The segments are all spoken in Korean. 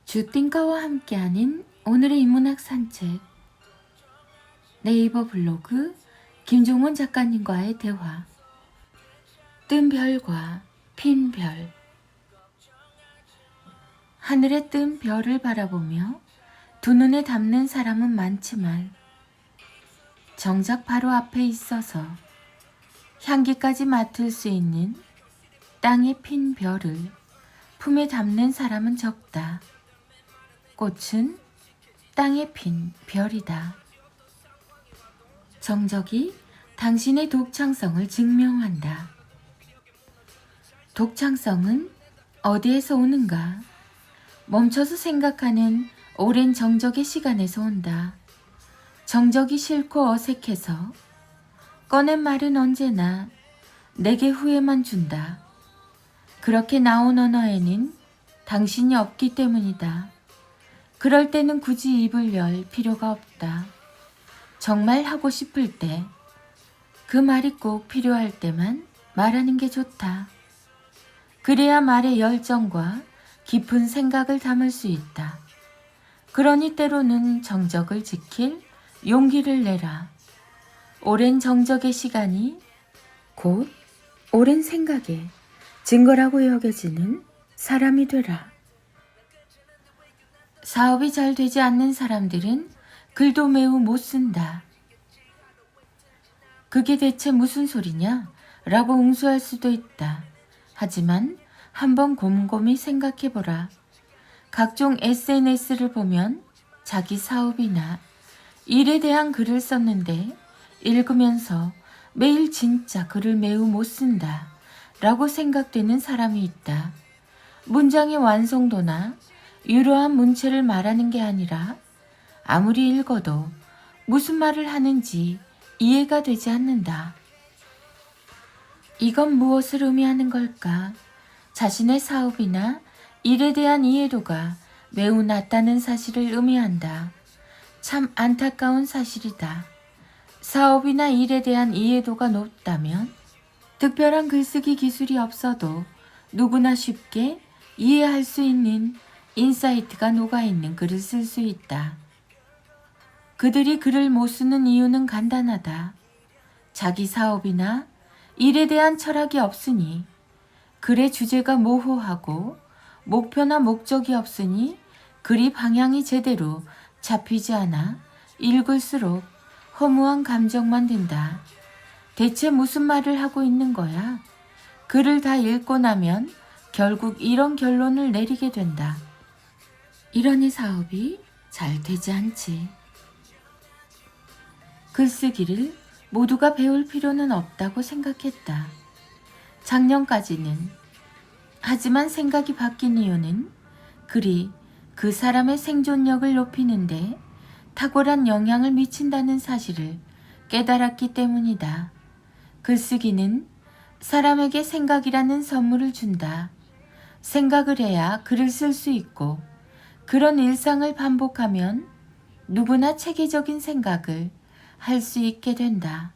주띵가와 함께하는 오늘의 인문학 산책. 네이버 블로그 김종원 작가님과의 대화. 뜬 별과 핀 별. 하늘에 뜬 별을 바라보며 두 눈에 담는 사람은 많지만 정작 바로 앞에 있어서 향기까지 맡을 수 있는 땅에 핀 별을 품에 담는 사람은 적다. 꽃은 땅에 핀 별이다. 정적이 당신의 독창성을 증명한다. 독창성은 어디에서 오는가? 멈춰서 생각하는 오랜 정적의 시간에서 온다. 정적이 싫고 어색해서 꺼낸 말은 언제나 내게 후회만 준다. 그렇게 나온 언어에는 당신이 없기 때문이다. 그럴 때는 굳이 입을 열 필요가 없다. 정말 하고 싶을 때, 그 말이 꼭 필요할 때만 말하는 게 좋다. 그래야 말의 열정과 깊은 생각을 담을 수 있다. 그러니 때로는 정적을 지킬 용기를 내라. 오랜 정적의 시간이 곧 오랜 생각의 증거라고 여겨지는 사람이 되라. 사업이 잘 되지 않는 사람들은 글도 매우 못 쓴다. 그게 대체 무슨 소리냐? 라고 응수할 수도 있다. 하지만 한번 곰곰이 생각해보라. 각종 SNS를 보면 자기 사업이나 일에 대한 글을 썼는데 읽으면서 매일 진짜 글을 매우 못 쓴다 라고 생각되는 사람이 있다. 문장의 완성도나 유려한 문체를 말하는 게 아니라 아무리 읽어도 무슨 말을 하는지 이해가 되지 않는다. 이건 무엇을 의미하는 걸까? 자신의 사업이나 일에 대한 이해도가 매우 낮다는 사실을 의미한다. 참 안타까운 사실이다. 사업이나 일에 대한 이해도가 높다면 특별한 글쓰기 기술이 없어도 누구나 쉽게 이해할 수 있는 인사이트가 녹아있는 글을 쓸 수 있다. 그들이 글을 못 쓰는 이유는 간단하다. 자기 사업이나 일에 대한 철학이 없으니, 글의 주제가 모호하고 목표나 목적이 없으니 글이 방향이 제대로 잡히지 않아 읽을수록 허무한 감정만 든다. 대체 무슨 말을 하고 있는 거야? 글을 다 읽고 나면 결국 이런 결론을 내리게 된다. 이러니 사업이 잘 되지 않지. 글쓰기를 모두가 배울 필요는 없다고 생각했다. 작년까지는. 하지만 생각이 바뀐 이유는 글이 그 사람의 생존력을 높이는데 탁월한 영향을 미친다는 사실을 깨달았기 때문이다. 글쓰기는 사람에게 생각이라는 선물을 준다. 생각을 해야 글을 쓸 수 있고, 그런 일상을 반복하면 누구나 체계적인 생각을 할 수 있게 된다.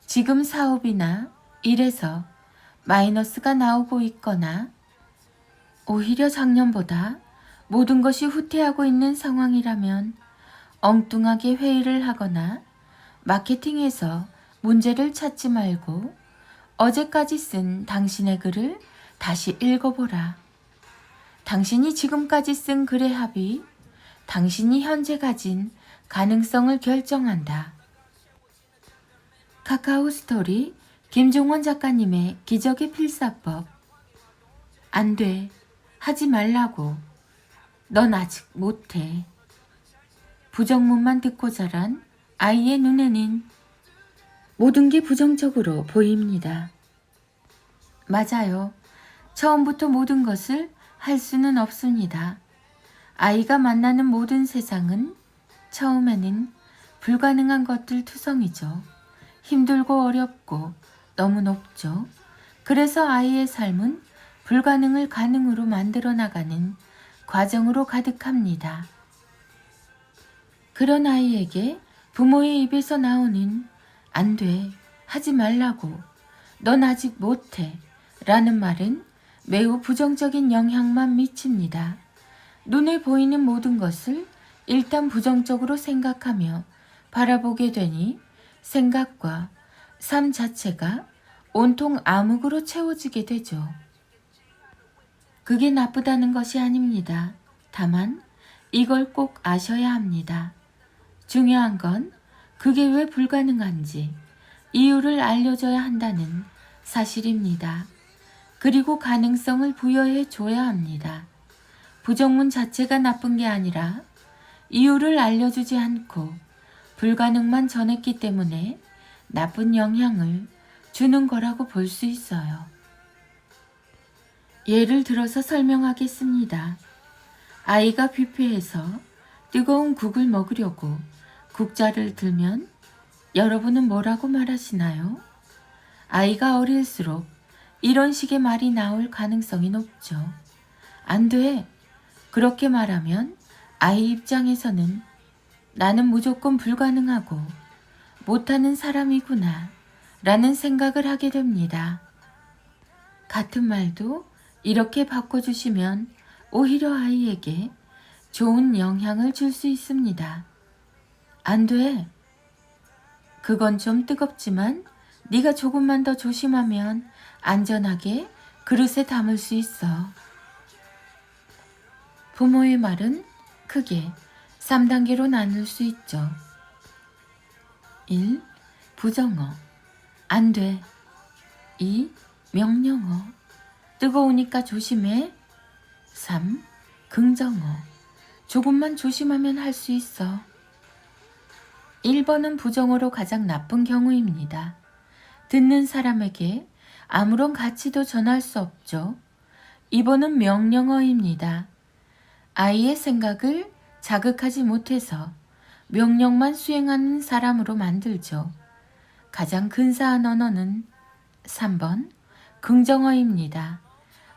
지금 사업이나 일에서 마이너스가 나오고 있거나 오히려 작년보다 모든 것이 후퇴하고 있는 상황이라면 엉뚱하게 회의를 하거나 마케팅에서 문제를 찾지 말고 어제까지 쓴 당신의 글을 다시 읽어보라. 당신이 지금까지 쓴 글의 합이 당신이 현재 가진 가능성을 결정한다. 카카오 스토리 김종원 작가님의 기적의 필사법. 안 돼. 하지 말라고. 넌 아직 못해. 부정문만 듣고 자란 아이의 눈에는 모든 게 부정적으로 보입니다. 맞아요. 처음부터 모든 것을 할 수는 없습니다. 아이가 만나는 모든 세상은 처음에는 불가능한 것들 투성이죠. 힘들고 어렵고 너무 높죠. 그래서 아이의 삶은 불가능을 가능으로 만들어 나가는 과정으로 가득합니다. 그런 아이에게 부모의 입에서 나오는 안 돼, 하지 말라고, 넌 아직 못해 라는 말은 매우 부정적인 영향만 미칩니다. 눈에 보이는 모든 것을 일단 부정적으로 생각하며 바라보게 되니 생각과 삶 자체가 온통 암흑으로 채워지게 되죠. 그게 나쁘다는 것이 아닙니다. 다만 이걸 꼭 아셔야 합니다. 중요한 건 그게 왜 불가능한지 이유를 알려줘야 한다는 사실입니다. 그리고 가능성을 부여해 줘야 합니다. 부정문 자체가 나쁜 게 아니라 이유를 알려주지 않고 불가능만 전했기 때문에 나쁜 영향을 주는 거라고 볼 수 있어요. 예를 들어서 설명하겠습니다. 아이가 뷔페에서 뜨거운 국을 먹으려고 국자를 들면 여러분은 뭐라고 말하시나요? 아이가 어릴수록 이런 식의 말이 나올 가능성이 높죠. 안 돼. 그렇게 말하면 아이 입장에서는 나는 무조건 불가능하고 못하는 사람이구나 라는 생각을 하게 됩니다. 같은 말도 이렇게 바꿔주시면 오히려 아이에게 좋은 영향을 줄 수 있습니다. 안 돼. 그건 좀 뜨겁지만 네가 조금만 더 조심하면 안전하게 그릇에 담을 수 있어. 부모의 말은 크게 3단계로 나눌 수 있죠. 1. 부정어. 안 돼. 2. 명령어. 뜨거우니까 조심해. 3. 긍정어. 조금만 조심하면 할 수 있어. 1번은 부정어로 가장 나쁜 경우입니다. 듣는 사람에게 아무런 가치도 전할 수 없죠. 2번은 명령어입니다. 아이의 생각을 자극하지 못해서 명령만 수행하는 사람으로 만들죠. 가장 근사한 언어는 3번 긍정어입니다.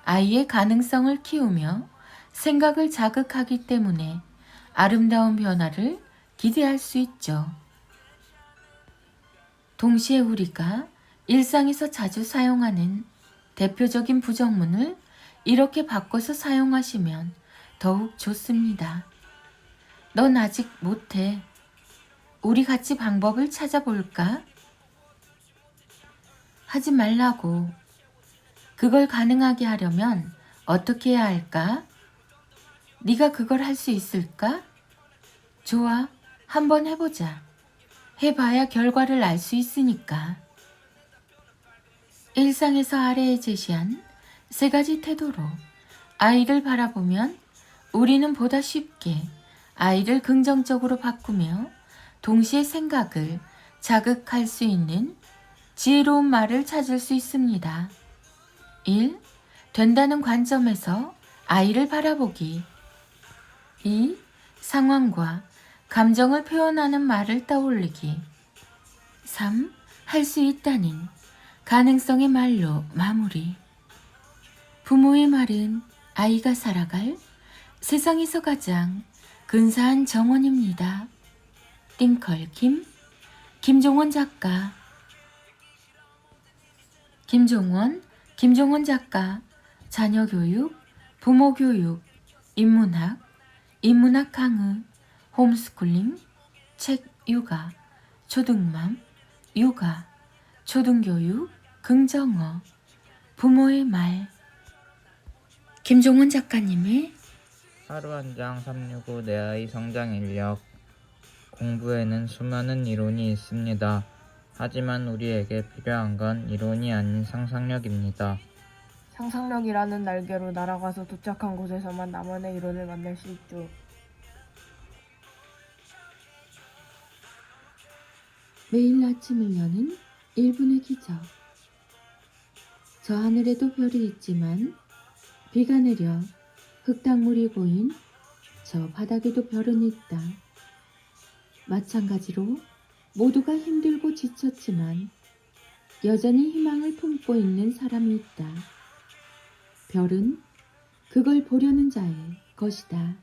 아이의 가능성을 키우며 생각을 자극하기 때문에 아름다운 변화를 기대할 수 있죠. 동시에 우리가 일상에서 자주 사용하는 대표적인 부정문을 이렇게 바꿔서 사용하시면 더욱 좋습니다. 넌 아직 못해. 우리 같이 방법을 찾아볼까? 하지 말라고. 그걸 가능하게 하려면 어떻게 해야 할까? 네가 그걸 할 수 있을까? 좋아, 한번 해보자. 해봐야 결과를 알 수 있으니까. 일상에서 아래에 제시한 3가지 태도로 아이를 바라보면 우리는 보다 쉽게 아이를 긍정적으로 바꾸며 동시에 생각을 자극할 수 있는 지혜로운 말을 찾을 수 있습니다. 1. 된다는 관점에서 아이를 바라보기. 2. 상황과 감정을 표현하는 말을 떠올리기. 3. 할 수 있다는 가능성의 말로 마무리. 부모의 말은 아이가 살아갈 세상에서 가장 근사한 정원입니다. 띵컬 김종원 작가. 김종원 작가, 자녀교육, 부모교육, 인문학 강의, 홈스쿨링, 책 육아, 초등맘, 육아, 초등교육, 긍정어, 부모의 말. 김종원 작가님의 하루 한 장 365 내 아이 성장 인력. 공부에는 수많은 이론이 있습니다. 하지만 우리에게 필요한 건 이론이 아닌 상상력입니다. 상상력이라는 날개로 날아가서 도착한 곳에서만 나만의 이론을 만날 수 있죠. 매일 아침을 여는 1분의 기적. 저 하늘에도 별이 있지만 비가 내려 흙탕물이 고인 저 바닥에도 별은 있다. 마찬가지로 모두가 힘들고 지쳤지만 여전히 희망을 품고 있는 사람이 있다. 별은 그걸 보려는 자의 것이다.